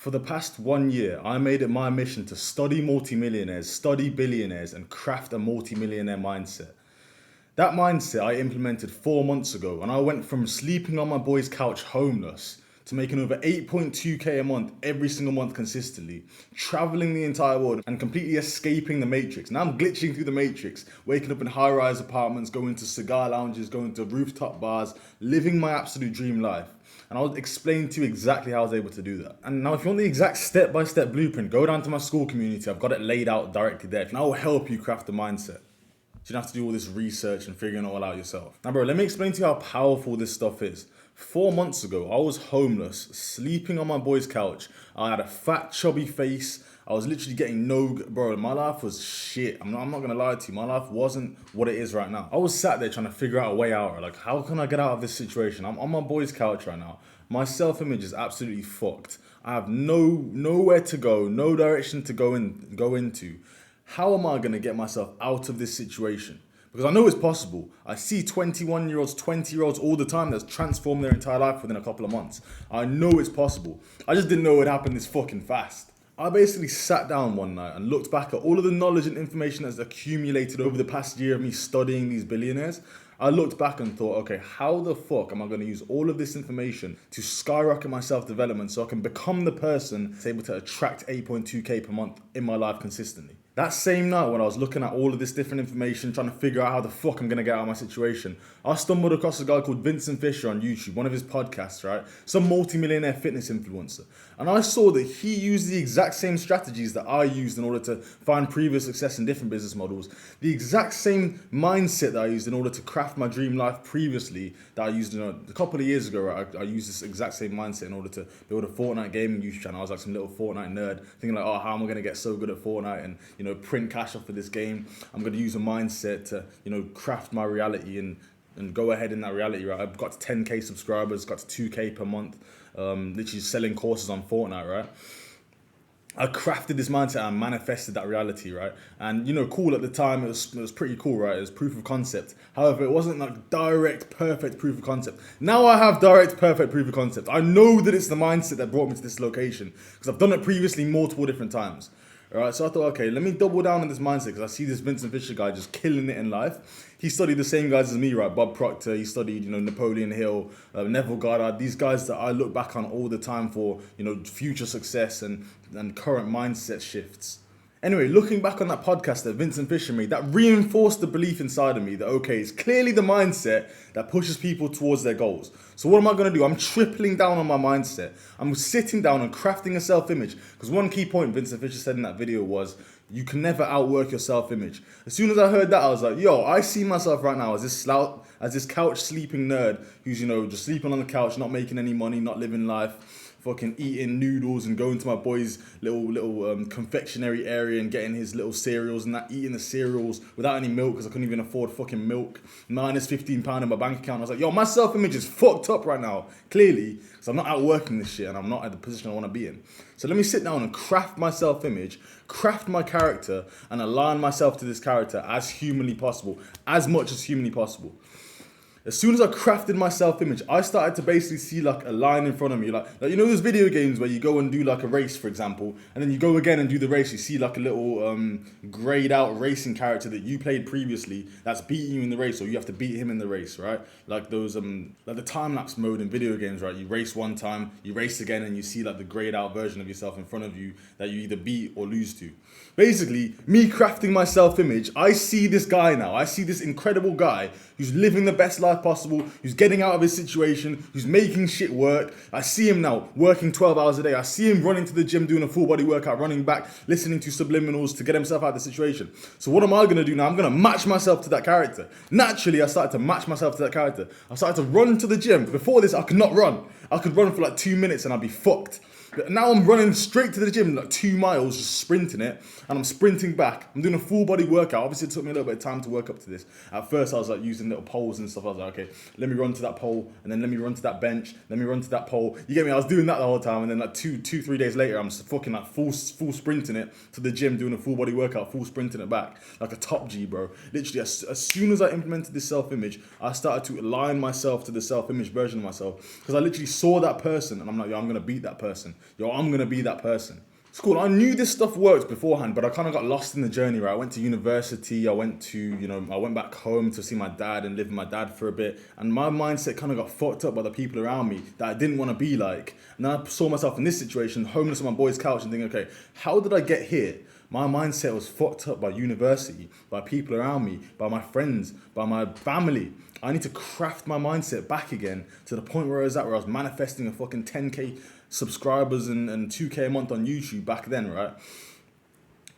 For the past 1 year, I made it my mission to study multimillionaires, study billionaires, and craft a multimillionaire mindset. That mindset I implemented 4 months ago, and I went from sleeping on my boy's couch homeless to making over 8.2k a month every single month consistently, traveling the entire world and completely escaping the matrix. Now I'm glitching through the matrix, waking up in high-rise apartments, going to cigar lounges, going to rooftop bars, living my absolute dream life. And I'll explain to you exactly how I was able to do that. And now if you want the exact step-by-step blueprint, go down to my school community. I've got it laid out directly there. And I will help you craft the mindset. You don't have to do all this research and figuring it all out yourself. Now, bro, let me explain to you how powerful this stuff is. 4 months ago, I was homeless, sleeping on my boy's couch. I had a fat, chubby face. I was literally getting bro, my life was shit. I'm not gonna lie to you. My life wasn't what it is right now. I was sat there trying to figure out a way out. Like, how can I get out of this situation? I'm on my boy's couch right now. My self-image is absolutely fucked. I have nowhere to go, no direction to go into. How am I going to get myself out of this situation? Because I know it's possible. I see 21-year-olds, 20-year-olds all the time that's transformed their entire life within a couple of months. I know it's possible. I just didn't know it would happen this fucking fast. I basically sat down one night and looked back at all of the knowledge and information that's accumulated over the past year of me studying these billionaires. I looked back and thought, okay, how the fuck am I going to use all of this information to skyrocket my self-development so I can become the person that's able to attract 8.2k per month in my life consistently? That same night when I was looking at all of this different information, trying to figure out how the fuck I'm going to get out of my situation, I stumbled across a guy called Vincent Fisher on YouTube, one of his podcasts, right? Some multi-millionaire fitness influencer. And I saw that he used the exact same strategies that I used in order to find previous success in different business models. The exact same mindset that I used in order to craft my dream life previously that I used a couple of years ago, right? I used this exact same mindset in order to build a Fortnite gaming YouTube channel. I was like some little Fortnite nerd, thinking like, oh, how am I going to get so good at Fortnite and, print cash off of this game. I'm going to use a mindset to, craft my reality and go ahead in that reality, right? I've got to 10k subscribers, got to 2k per month, literally selling courses on Fortnite, right? I crafted this mindset and manifested that reality, right? And, cool at the time, it was pretty cool, right? It was proof of concept. However, it wasn't like direct, perfect proof of concept. Now I have direct, perfect proof of concept. I know that it's the mindset that brought me to this location because I've done it previously multiple different times. Alright, so I thought, okay, let me double down on this mindset because I see this Vincent Fisher guy just killing it in life. He studied the same guys as me, right? Bob Proctor, he studied, Napoleon Hill, Neville Goddard, these guys that I look back on all the time for, future success and current mindset shifts. Anyway, looking back on that podcast that Vincent Fisher made, that reinforced the belief inside of me that, okay, it's clearly the mindset that pushes people towards their goals. So what am I going to do? I'm tripling down on my mindset. I'm sitting down and crafting a self-image. Because one key point Vincent Fisher said in that video was, you can never outwork your self-image. As soon as I heard that, I was like, yo, I see myself right now as this couch sleeping nerd who's, just sleeping on the couch, not making any money, not living life, fucking eating noodles and going to my boy's little confectionery area and getting his little cereals and that, eating the cereals without any milk because I couldn't even afford fucking milk. Minus £15 in my bank account. I was like, yo, my self-image is fucked up right now, clearly, because I'm not outworking this shit and I'm not at the position I want to be in. So let me sit down and craft my self-image, craft my character, and align myself to this character as humanly possible, as much as humanly possible. As soon as I crafted my self-image, I started to basically see like a line in front of me. Like those video games where you go and do like a race, for example, and then you go again and do the race. You see like a little grayed out racing character that you played previously that's beating you in the race, or you have to beat him in the race, right? Like those like the time-lapse mode in video games, right? You race one time, you race again, and you see like the grayed out version of yourself in front of you that you either beat or lose to. Basically, me crafting my self-image, I see this guy now. I see this incredible guy who's living the best life possible, who's getting out of his situation, who's making shit work. I see him now working 12 hours a day. I see him running to the gym, doing a full body workout, running back, listening to subliminals to get himself out of the situation. So what am I going to do now? I'm going to match myself to that character. Naturally, I started to match myself to that character. I started to run to the gym. Before this, I could not run. I could run for like 2 minutes and I'd be fucked. But now I'm running straight to the gym, like 2 miles, just sprinting it, and I'm sprinting back. I'm doing a full body workout. Obviously, it took me a little bit of time to work up to this. At first, I was like using little poles and stuff. I was like, okay, let me run to that pole, and then let me run to that bench, let me run to that pole. You get me? I was doing that the whole time, and then like 3 days later, I'm fucking like full sprinting it to the gym, doing a full body workout, full sprinting it back, like a top G, bro. Literally, as soon as I implemented this self-image, I started to align myself to the self-image version of myself, because I literally saw that person, and I'm like, yo, I'm gonna beat that person. Yo, I'm going to be that person. It's cool. I knew this stuff worked beforehand, but I kind of got lost in the journey, right? I went to university. I went back home to see my dad and live with my dad for a bit. And my mindset kind of got fucked up by the people around me that I didn't want to be like. And then I saw myself in this situation, homeless on my boy's couch and thinking, okay, how did I get here? My mindset was fucked up by university, by people around me, by my friends, by my family. I need to craft my mindset back again to the point where I was at, where I was manifesting a fucking 10k subscribers and 2k a month on YouTube back then, right?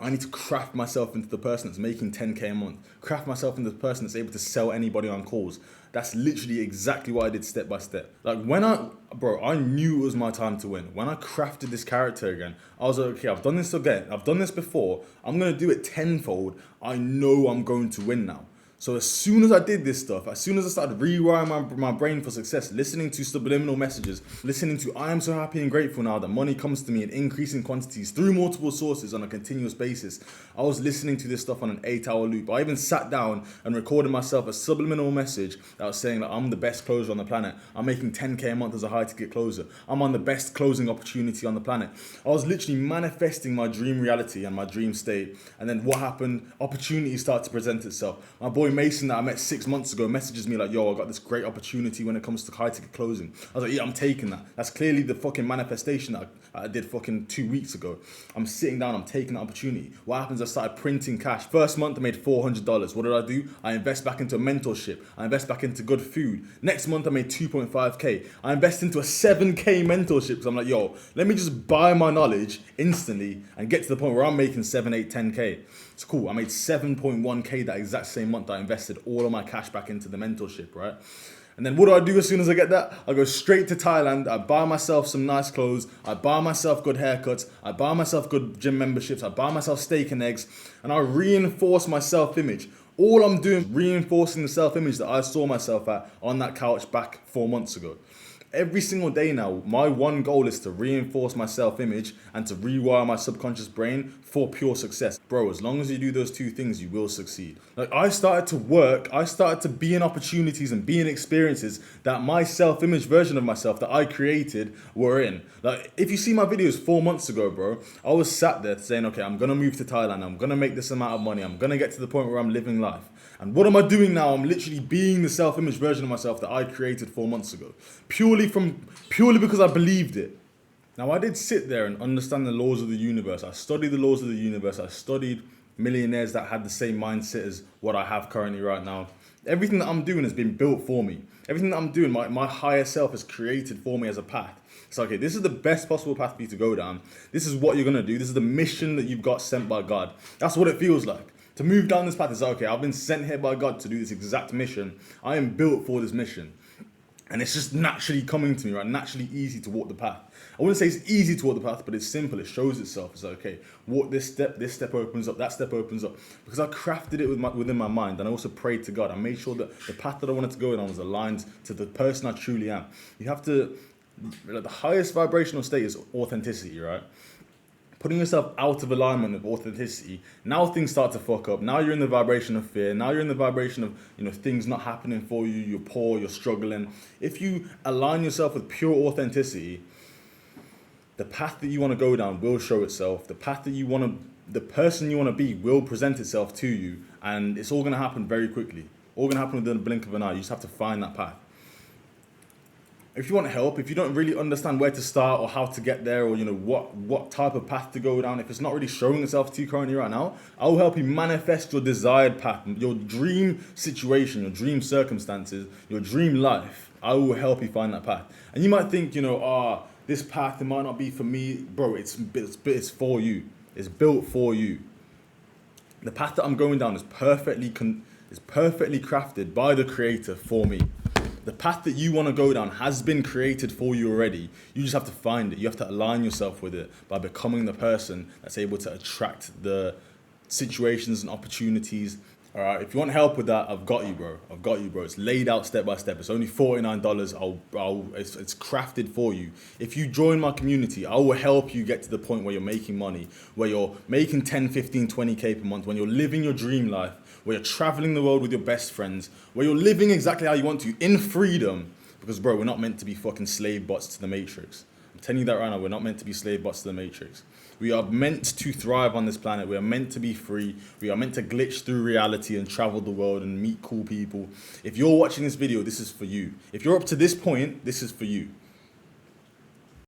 I need to craft myself into the person that's making 10k a month. Craft myself into the person that's able to sell anybody on calls. That's literally exactly what I did step by step. Like I knew it was my time to win. When I crafted this character again, I was like, okay, I've done this again. I've done this before. I'm going to do it tenfold. I know I'm going to win now. So as soon as I did this stuff, as soon as I started rewiring my brain for success, listening to subliminal messages, listening to I am so happy and grateful now that money comes to me in increasing quantities through multiple sources on a continuous basis, I was listening to this stuff on an 8-hour loop. I even sat down and recorded myself a subliminal message that was saying that I'm the best closer on the planet. I'm making 10k a month as a high ticket closer. I'm on the best closing opportunity on the planet. I was literally manifesting my dream reality and my dream state. And then what happened? Opportunity started to present itself. My boy Mason that I met 6 months ago messages me like, yo, I got this great opportunity when it comes to high ticket closing. I was like, yeah, I'm taking that. That's clearly the fucking manifestation that I did fucking 2 weeks ago. I'm sitting down, I'm taking that opportunity. What happens? I started printing cash. First month I made $400. What did I do? I invest back into mentorship. I invest back into good food. Next month I made 2.5k. I invest into a 7k mentorship because I'm like, yo, let me just buy my knowledge instantly and get to the point where I'm making 7, 8, 10k. It's cool. I made 7.1k that exact same month. I invested all of my cash back into the mentorship, right? And then what do I do as soon as I get that? I go straight to Thailand. I buy myself some nice clothes. I buy myself good haircuts. I buy myself good gym memberships. I buy myself steak and eggs. And I reinforce my self-image. All I'm doing is reinforcing the self-image that I saw myself at on that couch back 4 months ago. Every single day now, my one goal is to reinforce my self-image and to rewire my subconscious brain for pure success. Bro, as long as you do those two things, you will succeed. Like I started to be in opportunities and be in experiences that my self-image version of myself that I created were in. Like if you see my videos 4 months ago, bro, I was sat there saying, okay, I'm gonna move to Thailand. I'm gonna make this amount of money. I'm gonna get to the point where I'm living life. And what am I doing now? I'm literally being the self-image version of myself that I created 4 months ago. Purely because I believed it. Now I did sit there and understand the laws of the universe. I studied the laws of the universe. I studied millionaires that had the same mindset as what I have currently right now. Everything that I'm doing has been built for me. Everything that I'm doing, my higher self has created for me as a path. It's okay, this is the best possible path for you to go down. This is what you're going to do. This is the mission that you've got sent by God. That's what it feels like. To move down this path is okay, I've been sent here by God to do this exact mission. I am built for this mission. And it's just naturally coming to me, right? Naturally easy to walk the path. I wouldn't say it's easy to walk the path, but it's simple. It shows itself. It's like, okay, walk this step opens up, that step opens up. Because I crafted it within my mind, and I also prayed to God. I made sure that the path that I wanted to go down was aligned to the person I truly am. You have to, like, the highest vibrational state is authenticity, right? Putting yourself out of alignment with authenticity, now things start to fuck up. Now you're in the vibration of fear. Now you're in the vibration of, things not happening for you. You're poor, you're struggling. If you align yourself with pure authenticity, the path that you want to go down will show itself. The person you want to be will present itself to you. And it's all going to happen very quickly. All going to happen within the blink of an eye. You just have to find that path. If you want help, if you don't really understand where to start or how to get there, or what type of path to go down, if it's not really showing itself to you currently right now, I will help you manifest your desired path, your dream situation, your dream circumstances, your dream life. I will help you find that path. And you might think, this path, it might not be for me. Bro, it's for you. It's built for you. The path that I'm going down is perfectly crafted by the Creator for me. The path that you want to go down has been created for you already. You just have to find it. You have to align yourself with it by becoming the person that's able to attract the situations and opportunities. All right, if you want help with that, I've got you, bro. It's laid out step by step. It's only $49. It's crafted for you. If you join my community, I will help you get to the point where you're making money, where you're making 10, 15, 20k per month, when you're living your dream life, where you're traveling the world with your best friends, where you're living exactly how you want to, in freedom. Because, bro, we're not meant to be fucking slave bots to the Matrix. I'm telling you that right now. We're not meant to be slave bots to the Matrix. We are meant to thrive on this planet. We are meant to be free. We are meant to glitch through reality and travel the world and meet cool people. If you're watching this video, this is for you. If you're up to this point, this is for you.